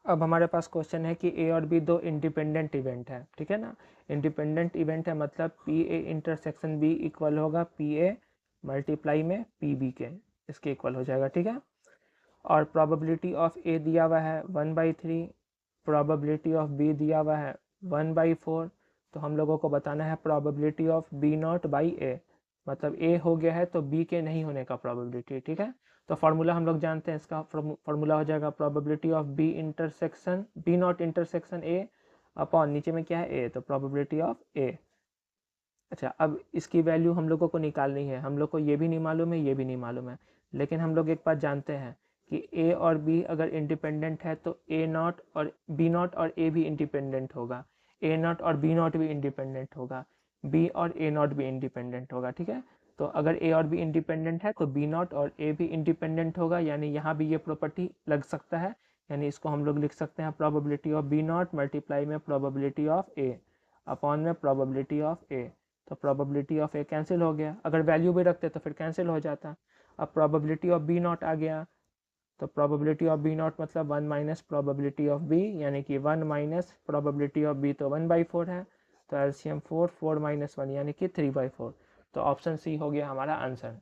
अब हमारे पास क्वेश्चन है कि ए और बी दो इंडिपेंडेंट इवेंट है, ठीक है ना। इंडिपेंडेंट इवेंट है मतलब P A intersection B equal होगा पी ए मल्टीप्लाई में पी बी के, इसके इक्वल हो जाएगा, ठीक है। और प्रोबेबिलिटी ऑफ ए दिया हुआ है 1/3, प्रोबेबिलिटी ऑफ बी दिया हुआ है 1/4। तो हम लोगों को बताना है probability of B not by A, मतलब ए हो गया है तो बी के नहीं होने का प्रोबेबिलिटी, ठीक है। तो फार्मूला हम लोग जानते हैं, इसका फार्मूला हो जाएगा probability of B intersection B not intersection A upon नीचे में क्या है ए, तो प्रोबेबिलिटी ऑफ ए। अच्छा, अब इसकी वैल्यू हम लोगों को निकालनी है, हम लोग को ये भी नहीं मालूम है, ये भी नहीं मालूम है, लेकिन हम लोग एक बात जानते हैं कि ए और बी अगर इंडिपेंडेंट है तो ए नॉट और बी नॉट और ए भी इंडिपेंडेंट होगा, ए नॉट और बी नॉट भी इंडिपेंडेंट होगा, बी और ए नॉट भी इंडिपेंडेंट होगा, ठीक है। तो अगर ए और बी इंडिपेंडेंट है तो बी नॉट और ए भी इंडिपेंडेंट होगा, यानी यहाँ भी ये प्रॉपर्टी लग सकता है, यानी इसको हम लोग लिख सकते हैं probability of B not multiply में प्रोबेबिलिटी ऑफ ए अपॉन में प्रोबेबिलिटी ऑफ ए। तो प्रोबेबिलिटी ऑफ ए कैंसिल हो गया, अगर वैल्यू भी रखते तो फिर कैंसिल हो जाता। अब प्रोबेबिलिटी ऑफ बी नॉट आ गया, तो प्रोबेबिलिटी ऑफ बी नॉट मतलब 1 माइनस प्रोबेबिलिटी ऑफ बी, यानी कि 1 माइनस प्रोबेबिलिटी ऑफ बी तो 1/4 है, तो एलसीएम 4 4 माइनस 1 यानी कि 3/4। तो ऑप्शन सी हो गया हमारा आंसर।